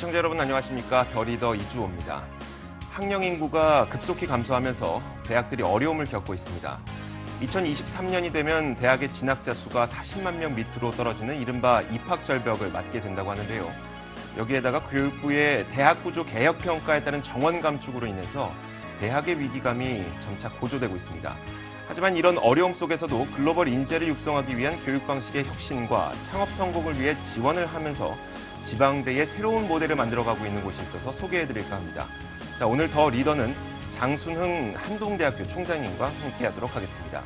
시청자 여러분 안녕하십니까? 더 리더 이주호입니다. 학령 인구가 급속히 감소하면서 대학들이 어려움을 겪고 있습니다. 2023년이 되면 대학의 진학자 수가 40만 명 밑으로 떨어지는 이른바 입학 절벽을 맞게 된다고 하는데요. 여기에다가 교육부의 대학 구조 개혁 평가에 따른 정원 감축으로 인해서 대학의 위기감이 점차 고조되고 있습니다. 하지만 이런 어려움 속에서도 글로벌 인재를 육성하기 위한 교육 방식의 혁신과 창업 성공을 위해 지원을 하면서 지방대의 새로운 모델을 만들어가고 있는 곳이 있어서 소개해드릴까 합니다. 자, 오늘 더 리더는 장순흥 한동대학교 총장님과 함께하도록 하겠습니다.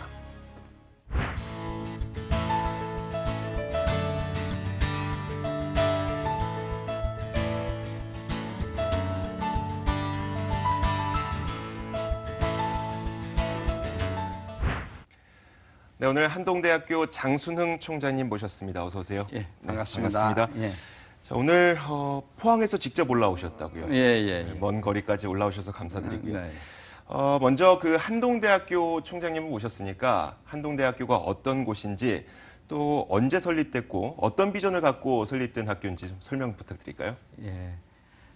네, 오늘 한동대학교 장순흥 총장님 모셨습니다. 어서 오세요. 예, 반갑습니다. 네, 반갑습니다. 예. 자, 오늘 포항에서 직접 올라오셨다고요? 예. 먼 거리까지 올라오셔서 감사드리고요. 네. 먼저 그 한동대학교 총장님을 모셨으니까 한동대학교가 어떤 곳인지 또 언제 설립됐고 어떤 비전을 갖고 설립된 학교인지 좀 설명 부탁드릴까요? 예.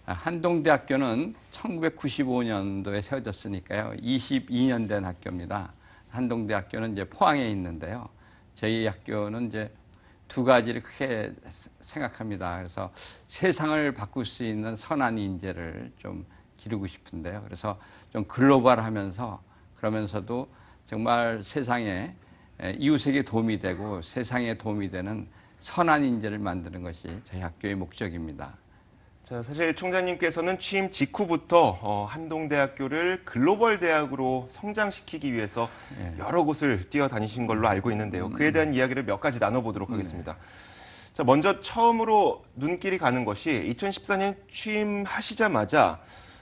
한동대학교는 1995년도에 세워졌으니까요. 22년 된 학교입니다. 한동대학교는 이제 포항에 있는데요. 저희 학교는 이제 두 가지를 크게 생각합니다. 그래서 세상을 바꿀 수 있는 선한 인재를 좀 기르고 싶은데요. 그래서 좀 글로벌하면서 그러면서도 정말 세상에 이웃에게 도움이 되고 세상에 도움이 되는 선한 인재를 만드는 것이 저희 학교의 목적입니다. 자, 사실 총장님께서는 취임 직후부터 한동대학교를 글로벌 대학으로 성장시키기 위해서 여러 곳을 뛰어다니신 걸로 알고 있는데요. 그에 대한 이야기를 몇 가지 나눠보도록 하겠습니다. 자, 먼저 처음으로 눈길이 가는 것이 2014년 취임하시자마자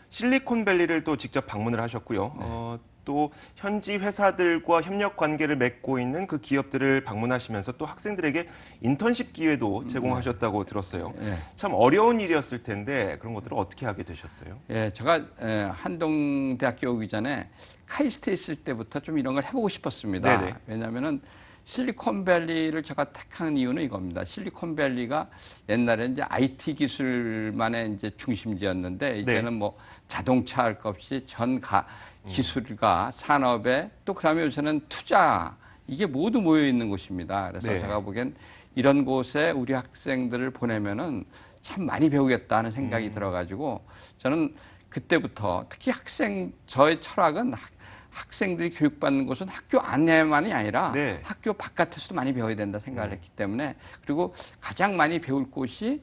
실리콘밸리를 또 직접 방문을 하셨고요. 또 현지 회사들과 협력 관계를 맺고 있는 그 기업들을 방문하시면서 또 학생들에게 인턴십 기회도 제공하셨다고 들었어요. 참 어려운 일이었을 텐데 그런 것들을 어떻게 하게 되셨어요? 예, 제가 한동대학교 오기 전에 카이스트에 있을 때부터 좀 이런 걸 해보고 싶었습니다. 네네. 왜냐하면은 실리콘밸리를 제가 택한 이유는 이겁니다. 실리콘밸리가 옛날에 이제 IT 기술만의 이제 중심지였는데 이제는 뭐 자동차 할 것 없이 기술과 산업에 또 그다음에 요새는 투자 이게 모두 모여 있는 곳입니다. 그래서 제가 보기엔 이런 곳에 우리 학생들을 보내면은 참 많이 배우겠다는 생각이 들어가지고 저는 그때부터 특히 저의 철학은 학생들이 교육받는 곳은 학교 안에만이 아니라 학교 바깥에서도 많이 배워야 된다 생각을 했기 때문에 그리고 가장 많이 배울 곳이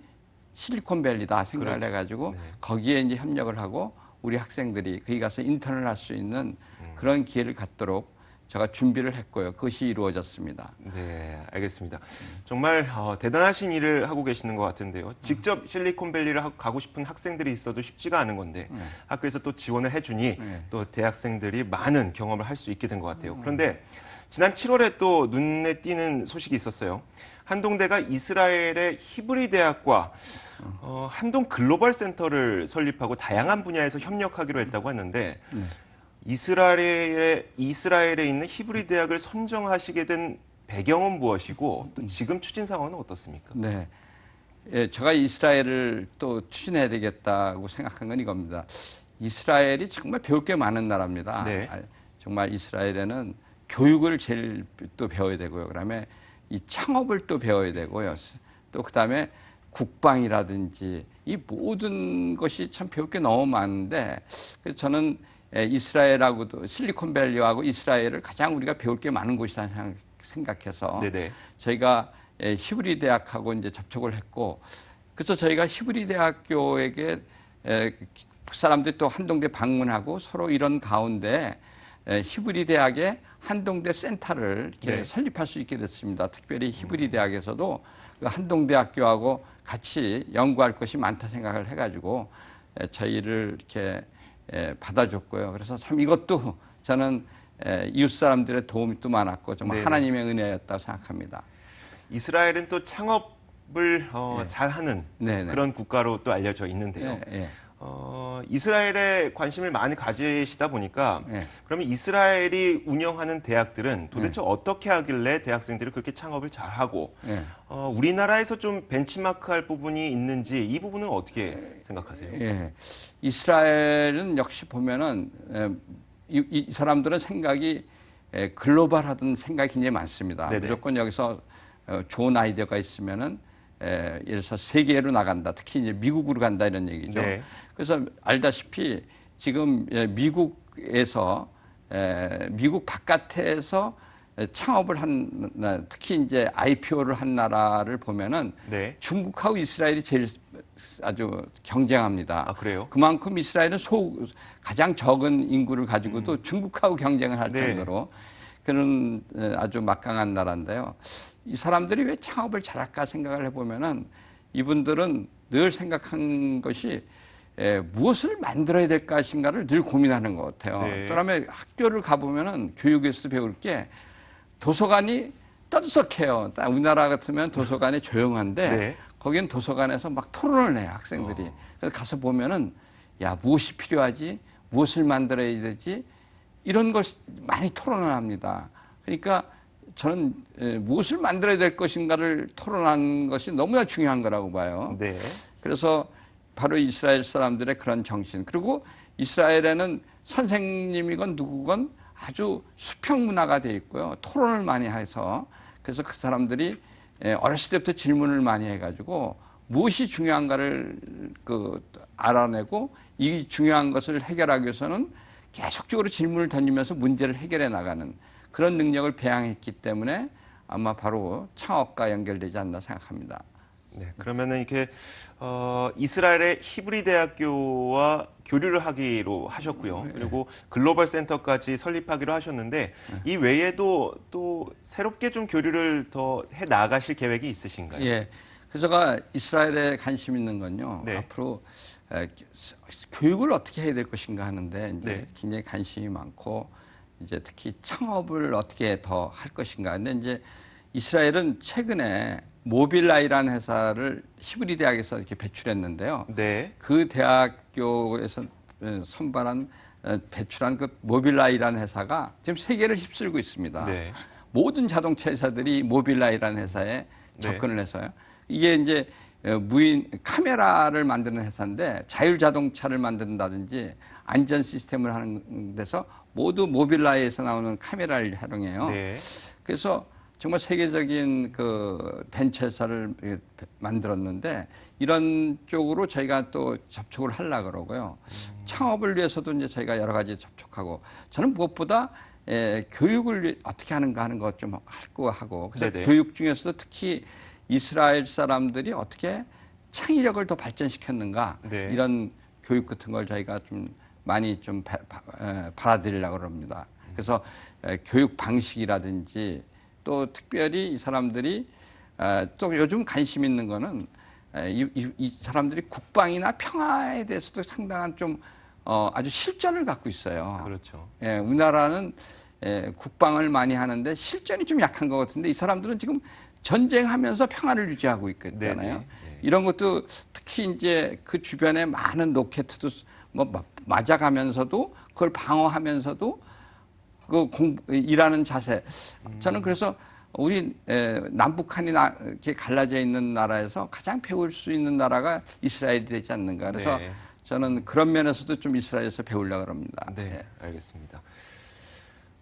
실리콘밸리다 생각을 해가지고 거기에 이제 협력을 하고 우리 학생들이 거기 가서 인턴을 할 수 있는 그런 기회를 갖도록 제가 준비를 했고요. 그것이 이루어졌습니다. 네, 알겠습니다. 정말 대단하신 일을 하고 계시는 것 같은데요. 직접 실리콘밸리를 가고 싶은 학생들이 있어도 쉽지가 않은 건데 학교에서 또 지원을 해주니 또 대학생들이 많은 경험을 할 수 있게 된 것 같아요. 그런데 지난 7월에 또 눈에 띄는 소식이 있었어요. 한동대가 이스라엘의 히브리 대학과 한동 글로벌 센터를 설립하고 다양한 분야에서 협력하기로 했다고 하는데 이스라엘에 있는 히브리 대학을 선정하시게 된 배경은 무엇이고 또 지금 추진 상황은 어떻습니까? 네, 제가 이스라엘을 또 추진해야 되겠다고 생각한 건 이겁니다. 이스라엘이 정말 배울 게 많은 나라입니다. 정말 이스라엘에는 교육을 제일 또 배워야 되고요. 그다음에 이 창업을 또 배워야 되고요. 또 그다음에 국방이라든지 이 모든 것이 참 배울 게 너무 많은데 그래서 저는 이스라엘하고도 실리콘밸리하고 이스라엘을 가장 우리가 배울 게 많은 곳이다 생각해서 저희가 히브리 대학하고 이제 접촉을 했고 그래서 저희가 히브리 대학교에게 사람들이 또 한동대 방문하고 서로 이런 가운데 히브리 대학에 한동대 센터를 이렇게 설립할 수 있게 됐습니다. 특별히 히브리 대학에서도 그 한동대학교하고 같이 연구할 것이 많다 생각을 해가지고 저희를 이렇게 받아줬고요. 그래서 참 이것도 저는 이웃 사람들의 도움이 또 많았고 정말 하나님의 은혜였다고 생각합니다. 이스라엘은 또 창업을 잘하는 그런 국가로 또 알려져 있는데요. 이스라엘에 관심을 많이 가지시다 보니까 네. 그러면 이스라엘이 운영하는 대학들은 도대체 어떻게 하길래 대학생들이 그렇게 창업을 잘하고 네. 우리나라에서 좀 벤치마크할 부분이 있는지 이 부분은 어떻게 생각하세요? 예. 이스라엘은 역시 보면은 이 사람들은 생각이 글로벌하던 생각이 굉장히 많습니다. 네네. 무조건 여기서 좋은 아이디어가 있으면은 예를 들어서 세계로 나간다. 특히 이제 미국으로 간다 이런 얘기죠. 네. 그래서 알다시피 지금 미국에서 미국 바깥에서 창업을 한 특히 이제 IPO를 한 나라를 보면은 네. 중국하고 이스라엘이 제일 아주 경쟁합니다. 아, 그래요? 그만큼 이스라엘은 가장 적은 인구를 가지고도 중국하고 경쟁을 할 네. 정도로 그런 아주 막강한 나라인데요. 이 사람들이 왜 창업을 잘할까 생각을 해보면은 이분들은 늘 생각한 것이 무엇을 만들어야 될 것인가를 늘 고민하는 것 같아요. 네. 그다음에 학교를 가보면은 교육에서도 배울 게 도서관이 떠들썩해요. 우리나라 같으면 도서관이 조용한데 네. 거기는 도서관에서 막 토론을 해요, 학생들이. 그래서 가서 보면은 야, 무엇이 필요하지? 무엇을 만들어야 되지? 이런 걸 많이 토론을 합니다. 그러니까 저는 무엇을 만들어야 될 것인가를 토론하는 것이 너무나 중요한 거라고 봐요. 네. 그래서 바로 이스라엘 사람들의 그런 정신. 그리고 이스라엘에는 선생님이건 누구건 아주 수평 문화가 돼 있고요. 토론을 많이 해서 그래서 그 사람들이 어렸을 때부터 질문을 많이 해가지고 무엇이 중요한가를 알아내고 이 중요한 것을 해결하기 위해서는 계속적으로 질문을 던지면서 문제를 해결해 나가는 그런 능력을 배양했기 때문에 아마 바로 창업과 연결되지 않나 생각합니다. 네, 그러면은 이렇게 이스라엘의 히브리 대학교와 교류를 하기로 하셨고요. 그리고 글로벌 센터까지 설립하기로 하셨는데 이 외에도 또 새롭게 좀 교류를 더 해 나가실 계획이 있으신가요? 예. 그래서 제가 이스라엘에 관심 있는 건요. 네. 앞으로 교육을 어떻게 해야 될 것인가 하는데 이제 네. 굉장히 관심이 많고 이제 특히 창업을 어떻게 더 할 것인가. 근데 이제 이스라엘은 최근에 모빌라이라는 회사를 히브리 대학에서 이렇게 배출했는데요. 네. 그 대학교에서 배출한 그 모빌라이라는 회사가 지금 세계를 휩쓸고 있습니다. 네. 모든 자동차 회사들이 모빌라이라는 회사에 접근을 네. 해서요. 이게 이제 무인 카메라를 만드는 회사인데 자율 자동차를 만든다든지 안전 시스템을 하는 데서 모두 모빌라이에서 나오는 카메라를 활용해요. 네. 그래서 정말 세계적인 그 벤처 회사를 만들었는데 이런 쪽으로 저희가 또 접촉을 하려고 그러고요. 창업을 위해서도 이제 저희가 여러 가지 접촉하고 저는 무엇보다 교육을 어떻게 하는가 하는 것 좀 할 거 하고 그래서 네네. 교육 중에서도 특히 이스라엘 사람들이 어떻게 창의력을 더 발전시켰는가 네. 이런 교육 같은 걸 저희가 좀 많이 좀 받아들이려고 합니다. 그래서 교육 방식이라든지 또 특별히 이 사람들이 또 요즘 관심 있는 거는 이 사람들이 국방이나 평화에 대해서도 상당한 좀 아주 실전을 갖고 있어요. 그렇죠. 예, 우리나라는 국방을 많이 하는데 실전이 좀 약한 것 같은데 이 사람들은 지금 전쟁하면서 평화를 유지하고 있잖아요. 네네. 이런 것도 특히 이제 그 주변에 많은 로켓도 뭐 맞아가면서도 그걸 방어하면서도 일하는 자세. 저는 그래서 우리 남북한이 이렇게 갈라져 있는 나라에서 가장 배울 수 있는 나라가 이스라엘이 되지 않는가. 그래서 네. 저는 그런 면에서도 좀 이스라엘에서 배우려고 합니다. 네, 알겠습니다.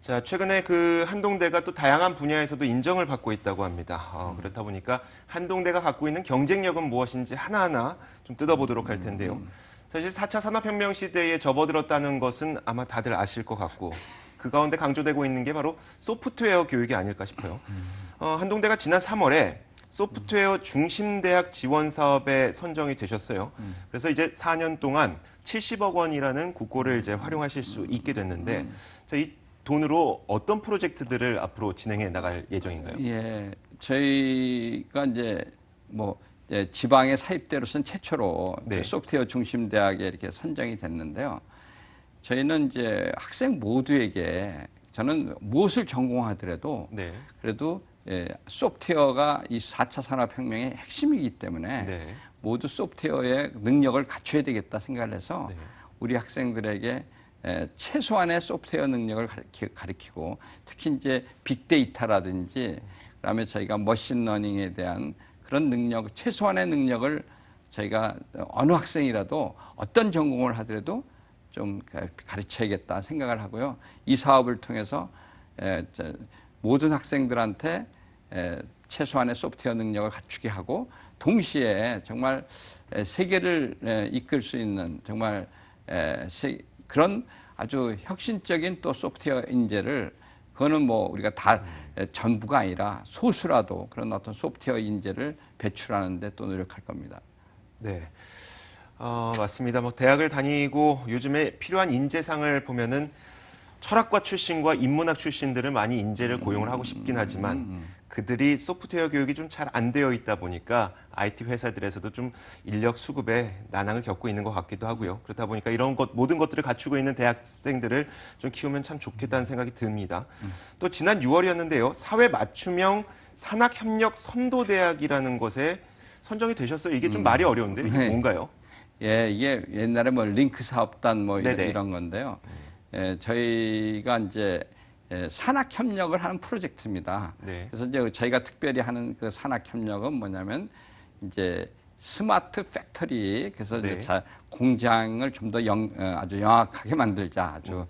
자, 최근에 그 한동대가 또 다양한 분야에서도 인정을 받고 있다고 합니다. 그렇다 보니까 한동대가 갖고 있는 경쟁력은 무엇인지 하나하나 좀 뜯어보도록 할 텐데요. 사실 4차 산업혁명 시대에 접어들었다는 것은 아마 다들 아실 것 같고 그 가운데 강조되고 있는 게 바로 소프트웨어 교육이 아닐까 싶어요. 한동대가 지난 3월에 소프트웨어 중심대학 지원 사업에 선정이 되셨어요. 그래서 이제 4년 동안 70억 원이라는 국고를 이제 활용하실 수 있게 됐는데 자, 이 돈으로 어떤 프로젝트들을 앞으로 진행해 나갈 예정인가요? 예, 저희가 이제 지방의 사입대로선 최초로 네. 소프트웨어 중심 대학에 이렇게 선정이 됐는데요. 저희는 이제 학생 모두에게 저는 무엇을 전공하더라도 네. 그래도 소프트웨어가 이 4차 산업혁명의 핵심이기 때문에 네. 모두 소프트웨어의 능력을 갖춰야 되겠다 생각을 해서 네. 우리 학생들에게 최소한의 소프트웨어 능력을 가르치고 특히 이제 빅데이터라든지 그다음에 저희가 머신러닝에 대한 그런 능력, 최소한의 능력을 저희가 어느 학생이라도 어떤 전공을 하더라도 좀 가르쳐야겠다 생각을 하고요. 이 사업을 통해서 모든 학생들한테 최소한의 소프트웨어 능력을 갖추게 하고 동시에 정말 세계를 이끌 수 있는 정말 그런 아주 혁신적인 또 소프트웨어 인재를 그거는 뭐 우리가 다 전부가 아니라 소수라도 그런 어떤 소프트웨어 인재를 배출하는 데 또 노력할 겁니다. 네. 맞습니다. 뭐 대학을 다니고 요즘에 필요한 인재상을 보면은 철학과 출신과 인문학 출신들은 많이 인재를 고용을 하고 싶긴 하지만 그들이 소프트웨어 교육이 좀 잘 안 되어 있다 보니까 IT 회사들에서도 좀 인력 수급에 난항을 겪고 있는 것 같기도 하고요. 그렇다 보니까 이런 모든 것들을 갖추고 있는 대학생들을 좀 키우면 참 좋겠다는 생각이 듭니다. 또 지난 6월이었는데요. 사회 맞춤형 산학협력 선도대학이라는 것에 선정이 되셨어요. 이게 좀 말이 어려운데 이게 네. 뭔가요? 예, 이게 옛날에 뭐 링크 사업단 뭐 네네. 이런 건데요. 저희가 이제 산학 협력을 하는 프로젝트입니다. 네. 그래서 이제 저희가 특별히 하는 그 산학 협력은 뭐냐면 이제 스마트 팩토리 그래서 네. 이제 공장을 좀 더 아주 영악하게 만들자, 아주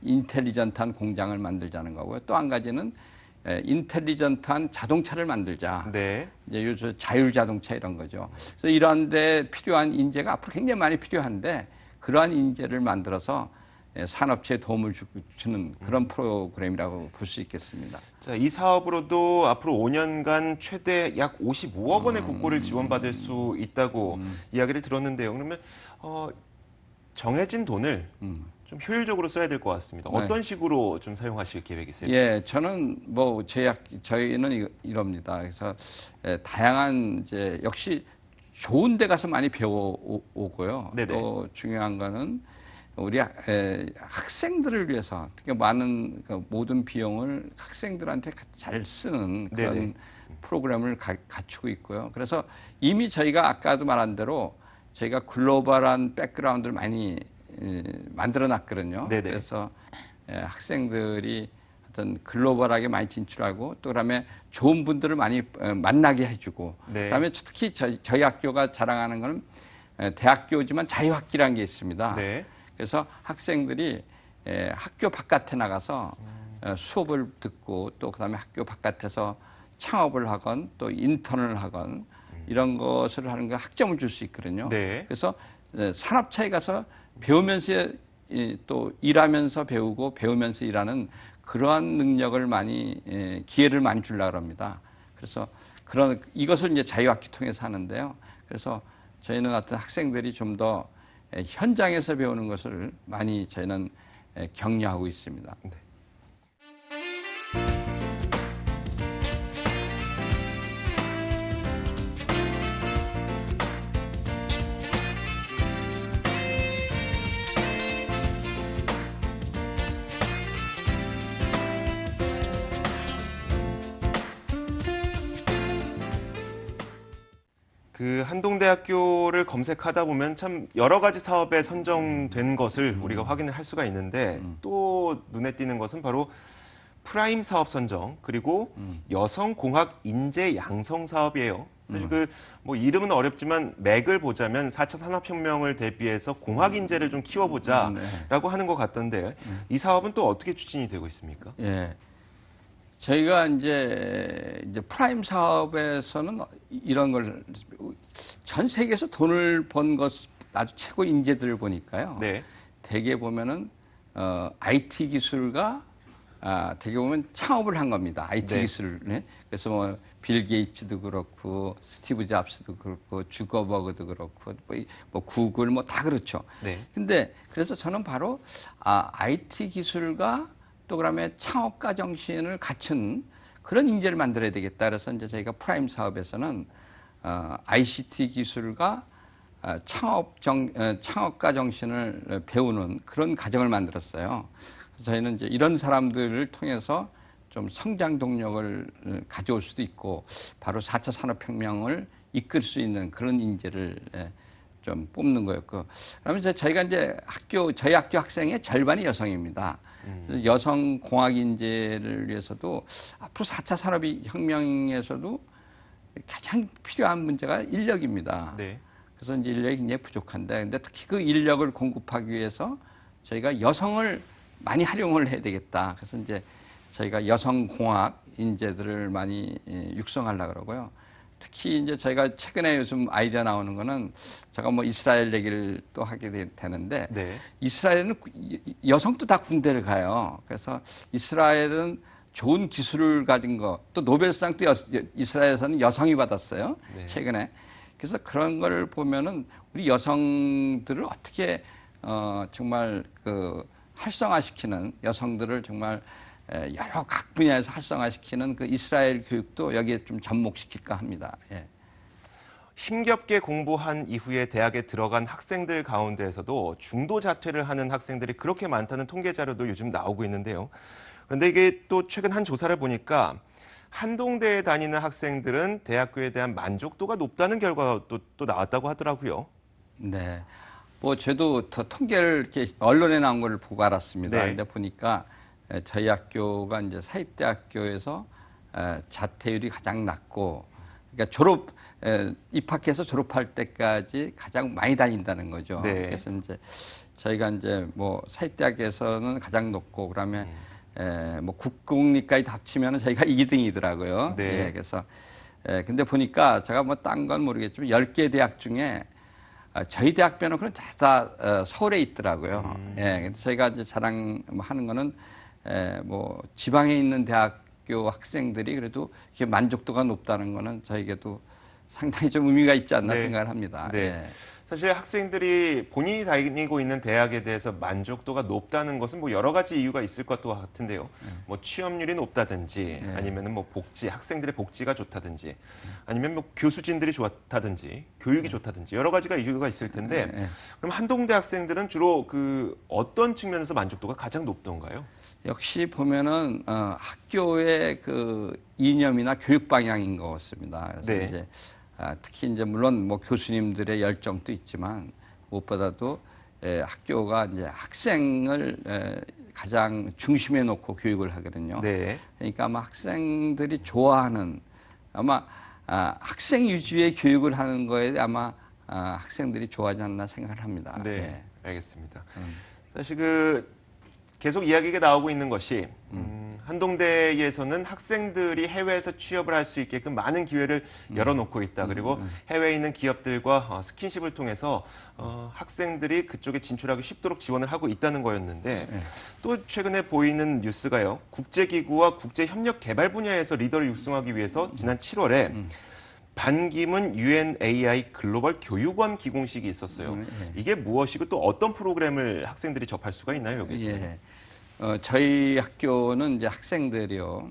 인텔리전트한 공장을 만들자는 거고요. 또 한 가지는 인텔리전트한 자동차를 만들자. 네. 이제 요즘 자율 자동차 이런 거죠. 그래서 이런 데 필요한 인재가 앞으로 굉장히 많이 필요한데 그러한 인재를 만들어서 산업체에 도움을 주는 그런 프로그램이라고 볼 수 있겠습니다. 자, 이 사업으로도 앞으로 5년간 최대 약 55억 원의 국고를 지원받을 수 있다고 이야기를 들었는데요. 그러면 정해진 돈을 좀 효율적으로 써야 될 것 같습니다. 어떤 식으로 좀 사용하실 계획이세요? 예, 저는 뭐 저희는 이럽니다. 그래서 다양한 이제 역시 좋은 데 가서 많이 배워오고요. 네네. 또 중요한 거는 우리 학생들을 위해서 특히 많은 모든 비용을 학생들한테 잘 쓰는 그런 네네. 프로그램을 갖추고 있고요. 그래서 이미 저희가 아까도 말한 대로 저희가 글로벌한 백그라운드를 많이 만들어 놨거든요. 네네. 그래서 학생들이 어떤 글로벌하게 많이 진출하고 또 그다음에 좋은 분들을 많이 만나게 해주고 네. 그다음에 특히 저희 학교가 자랑하는 거는 대학교지만 자유학기라는 게 있습니다. 네. 그래서 학생들이 학교 바깥에 나가서 수업을 듣고 또 그다음에 학교 바깥에서 창업을 하건 또 인턴을 하건 이런 것을 하는 거 학점을 줄 수 있거든요. 네. 그래서 산업체에 가서 배우면서 또 일하면서 배우고 배우면서 일하는 그러한 능력을 많이 기회를 많이 주려고 합니다. 그래서 이것을 이제 자유학기 통해서 하는데요. 그래서 저희는 어떤 학생들이 좀 더 현장에서 배우는 것을 많이 저희는 격려하고 있습니다. 네. 그 한동대학교를 검색하다 보면 참 여러 가지 사업에 선정된 것을 우리가 확인을 할 수가 있는데 또 눈에 띄는 것은 바로 프라임 사업 선정 그리고 여성공학 인재 양성 사업이에요. 사실 뭐 이름은 어렵지만 맥을 보자면 4차 산업혁명을 대비해서 공학 인재를 좀 키워보자라고 하는 것 같던데 이 사업은 또 어떻게 추진이 되고 있습니까? 예. 저희가 이제 프라임 사업에서는 이런 걸 전 세계에서 돈을 번 것 아주 최고 인재들을 보니까요. 네. 대개 보면은 IT 기술가 대개 보면 창업을 한 겁니다. IT 네. 기술을. 네? 그래서 뭐 빌 게이츠도 그렇고 스티브 잡스도 그렇고 주커버그도 그렇고 뭐 구글 뭐 다 그렇죠. 네. 근데 그래서 저는 바로 IT 기술가 또 그다음에 창업가 정신을 갖춘 그런 인재를 만들어야 되겠다. 그래서 이제 저희가 프라임 사업에서는 ICT 기술과 창업가 정신을 배우는 그런 과정을 만들었어요. 그래서 저희는 이제 이런 사람들을 통해서 좀 성장 동력을 가져올 수도 있고 바로 4차 산업혁명을 이끌 수 있는 그런 인재를 좀 뽑는 거였고, 그러면 저희가 이제 저희 학교 학생의 절반이 여성입니다. 여성 공학 인재를 위해서도 앞으로 4차 산업혁명에서도 가장 필요한 문제가 인력입니다. 네. 그래서 이제 인력이 굉장히 부족한데, 근데 특히 그 인력을 공급하기 위해서 저희가 여성을 많이 활용을 해야 되겠다. 그래서 이제 저희가 여성 공학 인재들을 많이 육성하려고 그러고요. 특히 이제 저희가 최근에 요즘 아이디어 나오는 거는, 제가 뭐 이스라엘 얘기를 또 하게 되는데, 네. 이스라엘은 여성도 다 군대를 가요. 그래서 이스라엘은 좋은 기술을 가진 거, 또 노벨상도 이스라엘에서는 여성이 받았어요. 네. 최근에. 그래서 그런 걸 보면은 우리 여성들을 어떻게 정말 활성화시키는, 여성들을 정말 여러 각 분야에서 활성화시키는 그 이스라엘 교육도 여기에 좀 접목시킬까 합니다. 예. 힘겹게 공부한 이후에 대학에 들어간 학생들 가운데에서도 중도 자퇴를 하는 학생들이 그렇게 많다는 통계 자료도 요즘 나오고 있는데요. 그런데 이게 또 최근 한 조사를 보니까 한동대에 다니는 학생들은 대학교에 대한 만족도가 높다는 결과가 또 나왔다고 하더라고요. 네. 뭐 저도 더 통계를 이렇게 언론에 나온 걸 보고 알았습니다. 네. 근데 보니까 저희 학교가 이제 사립대학교에서 자퇴율이 가장 낮고, 그러니까 입학해서 졸업할 때까지 가장 많이 다닌다는 거죠. 네. 그래서 이제 저희가 이제 뭐 사립대학에서는 가장 높고, 그러면 뭐 국공립까지 합치면 저희가 2등이더라고요. 네. 예, 그래서 근데 보니까 제가 뭐 딴 건 모르겠지만 10개 대학 중에 저희 대학 빼놓고는 다 서울에 있더라고요. 예, 근데 저희가 이제 자랑하는 거는 뭐 지방에 있는 대학교 학생들이 그래도 이렇게 만족도가 높다는 거는 저에게도 상당히 좀 의미가 있지 않나 네. 생각을 합니다. 네. 예. 사실 학생들이 본인이 다니고 있는 대학에 대해서 만족도가 높다는 것은 뭐 여러 가지 이유가 있을 것도 같은데요. 뭐 취업률이 높다든지, 아니면은 뭐 학생들의 복지가 좋다든지, 아니면 뭐 교수진들이 좋다든지, 교육이 좋다든지 여러 가지가 이유가 있을 텐데, 그럼 한동대 학생들은 주로 어떤 측면에서 만족도가 가장 높던가요? 역시 보면은 학교의 그 이념이나 교육 방향인 것 같습니다. 그래서 네. 이제 특히 이제 물론 뭐 교수님들의 열정도 있지만 무엇보다도 학교가 이제 학생을 가장 중심에 놓고 교육을 하거든요. 네. 그러니까 아마 학생들이 좋아하는, 아마 학생 위주의 교육을 하는 거에 아마 학생들이 좋아하지 않나 생각을 합니다. 네. 예. 알겠습니다. 사실 계속 이야기가 나오고 있는 것이 한동대에서는 학생들이 해외에서 취업을 할 수 있게끔 많은 기회를 열어놓고 있다. 그리고 해외에 있는 기업들과 스킨십을 통해서 학생들이 그쪽에 진출하기 쉽도록 지원을 하고 있다는 거였는데, 또 최근에 보이는 뉴스가요. 국제기구와 국제협력 개발 분야에서 리더를 육성하기 위해서 지난 7월에 반기문 UNAI 글로벌 교육원 기공식이 있었어요. 이게 무엇이고 또 어떤 프로그램을 학생들이 접할 수가 있나요, 여기서? 예. 저희 학교는 이제 학생들이요.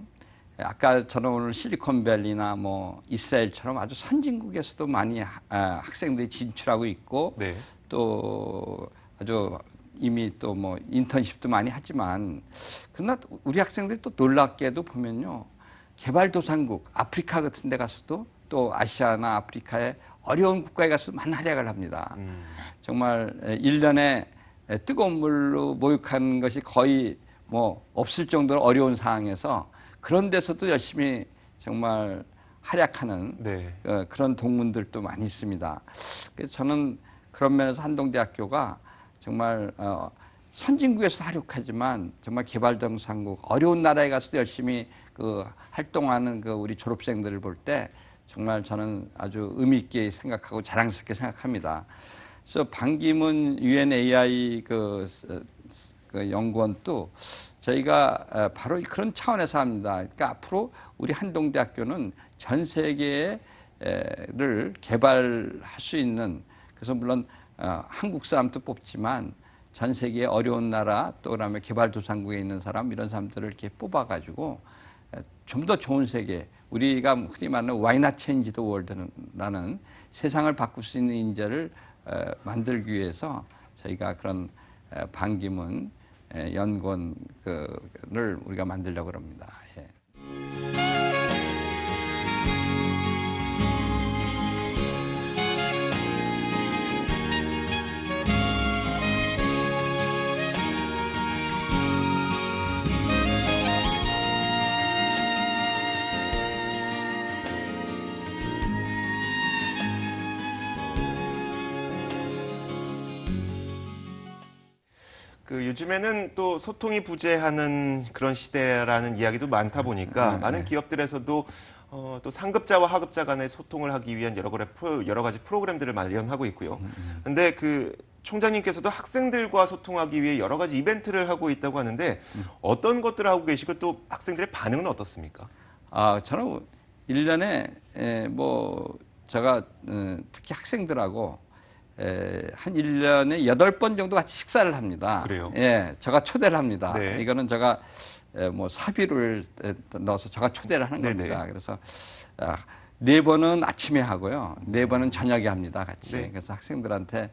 아까 저는 오늘 실리콘밸리나 뭐 이스라엘처럼 아주 선진국에서도 많이 학생들이 진출하고 있고, 네. 또 아주 이미 또 뭐 인턴십도 많이 하지만, 그러나 우리 학생들이 또 놀랍게도 보면요. 개발도상국, 아프리카 같은 데 가서도, 또 아시아나 아프리카의 어려운 국가에 가서도 많은 활약을 합니다. 정말 1년에 뜨거운 물로 목욕하는 것이 거의 뭐 없을 정도로 어려운 상황에서 그런 데서도 열심히 정말 활약하는 네. 그런 동문들도 많이 있습니다. 그래서 저는 그런 면에서 한동대학교가 정말 선진국에서 활약하지만 정말 개발도상국 어려운 나라에 가서도 열심히 활동하는 우리 졸업생들을 볼 때 정말 저는 아주 의미 있게 생각하고 자랑스럽게 생각합니다. 그래서 반기문 UNAI 연구원도 저희가 바로 그런 차원에서 합니다. 그러니까 앞으로 우리 한동대학교는 전 세계를 개발할 수 있는, 그래서 물론 한국 사람도 뽑지만 전 세계의 어려운 나라, 또 그다음에 개발도상국에 있는 사람, 이런 사람들을 이렇게 뽑아가지고 좀 더 좋은 세계, 우리가 흔히 말하는 Why not change the world라는 세상을 바꿀 수 있는 인재를 만들기 위해서 저희가 그런 반기문 연구원을 우리가 만들려고 합니다. 예. 요즘에는 또 소통이 부재하는 그런 시대라는 이야기도 많다 보니까 많은 기업들에서도 또 상급자와 하급자 간의 소통을 하기 위한 여러 가지 프로그램들을 마련하고 있고요. 근데 총장님께서도 학생들과 소통하기 위해 여러 가지 이벤트를 하고 있다고 하는데 어떤 것들을 하고 계시고 또 학생들의 반응은 어떻습니까? 저는 1년에 제가 특히 학생들하고 한 1년에 8번 정도 같이 식사를 합니다. 그래요? 예, 제가 초대를 합니다. 네. 이거는 제가 사비를 넣어서 제가 초대를 하는 겁니다. 그래서 4번은 아침에 하고요. 4번은 저녁에 합니다. 같이. 네. 그래서 학생들한테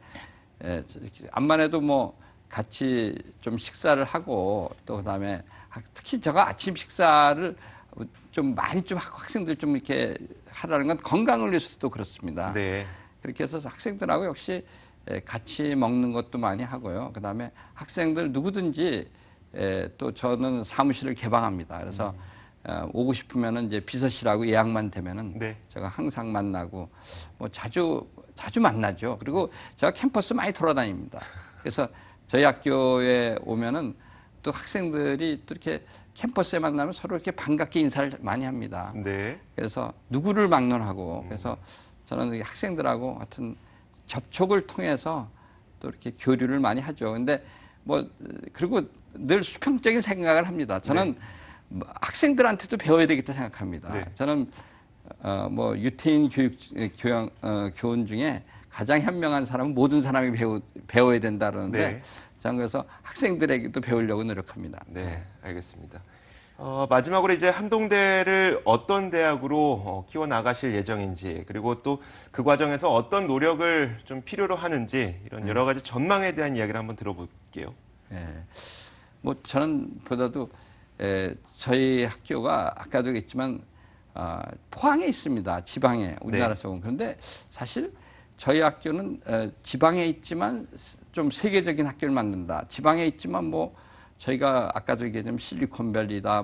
암만 해도 같이 좀 식사를 하고 또 그다음에 특히 제가 아침 식사를 좀 많이 좀 하고 학생들 좀 이렇게 하라는 건 건강을 위해서도 그렇습니다. 네. 그렇게 해서 학생들하고 역시 같이 먹는 것도 많이 하고요. 그다음에 학생들 누구든지 또 저는 사무실을 개방합니다. 그래서 오고 싶으면은 이제 비서실하고 예약만 되면은 네. 제가 항상 만나고 자주 만나죠. 그리고 제가 캠퍼스 많이 돌아다닙니다. 그래서 저희 학교에 오면은 또 학생들이 또 이렇게 캠퍼스에 만나면 서로 이렇게 반갑게 인사를 많이 합니다. 네. 그래서 누구를 막론하고 그래서 저는 학생들하고 같은 접촉을 통해서 또 이렇게 교류를 많이 하죠. 근데 그리고 늘 수평적인 생각을 합니다. 저는 학생들한테도 배워야 되겠다 생각합니다. 네. 저는 유태인 교원 중에 가장 현명한 사람은 모든 사람이 배워야 된다 그러는데 네. 저는 그래서 학생들에게도 배우려고 노력합니다. 네, 알겠습니다. 마지막으로 이제 한동대를 어떤 대학으로 키워나가실 예정인지, 그리고 또 그 과정에서 어떤 노력을 좀 필요로 하는지, 이런 여러 가지 전망에 대한 이야기를 한번 들어볼게요. 네. 저는 보다도 저희 학교가 아까도 얘기했지만 포항에 있습니다. 지방에 우리나라에서 온. 그런데 사실 저희 학교는 지방에 있지만 좀 세계적인 학교를 만든다. 지방에 있지만 저희가 아까도 얘기했지만 실리콘밸리다,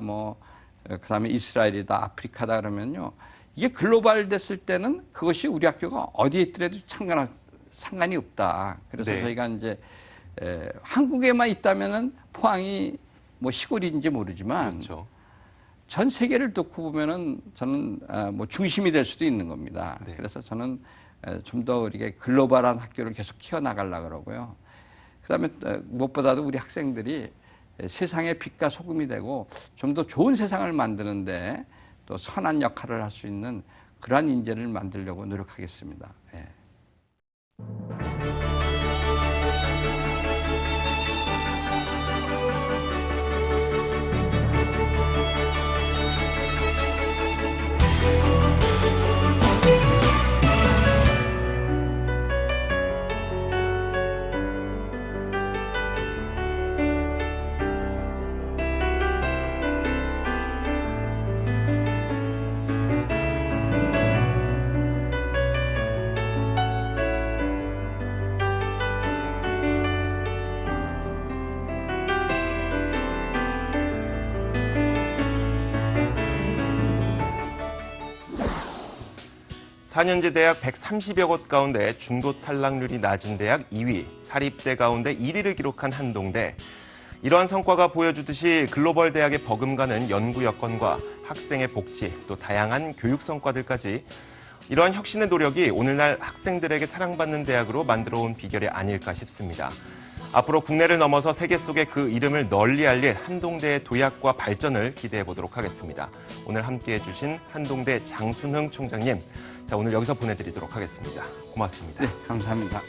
그다음에 이스라엘이다, 아프리카다 그러면요. 이게 글로벌 됐을 때는 그것이 우리 학교가 어디에 있더라도 상관이 없다. 그래서 저희가 이제 한국에만 있다면은 포항이 시골인지 모르지만 그렇죠. 전 세계를 놓고 보면은 저는 중심이 될 수도 있는 겁니다. 네. 그래서 저는 좀 더 이렇게 글로벌한 학교를 계속 키워나가려고 그러고요. 그다음에 무엇보다도 우리 학생들이 세상의 빛과 소금이 되고 좀 더 좋은 세상을 만드는데 또 선한 역할을 할 수 있는 그러한 인재를 만들려고 노력하겠습니다. 예. 사 4년제 대학 130여 곳 가운데 중도 탈락률이 낮은 대학 2위, 사립대 가운데 1위를 기록한 한동대. 이러한 성과가 보여주듯이 글로벌 대학에 버금가는 연구 여건과 학생의 복지, 또 다양한 교육 성과들까지 이러한 혁신의 노력이 오늘날 학생들에게 사랑받는 대학으로 만들어온 비결이 아닐까 싶습니다. 앞으로 국내를 넘어서 세계 속에 그 이름을 널리 알릴 한동대의 도약과 발전을 기대해 보도록 하겠습니다. 오늘 함께해 주신 한동대 장순흥 총장님, 오늘 여기서 보내드리도록 하겠습니다. 고맙습니다. 네, 감사합니다.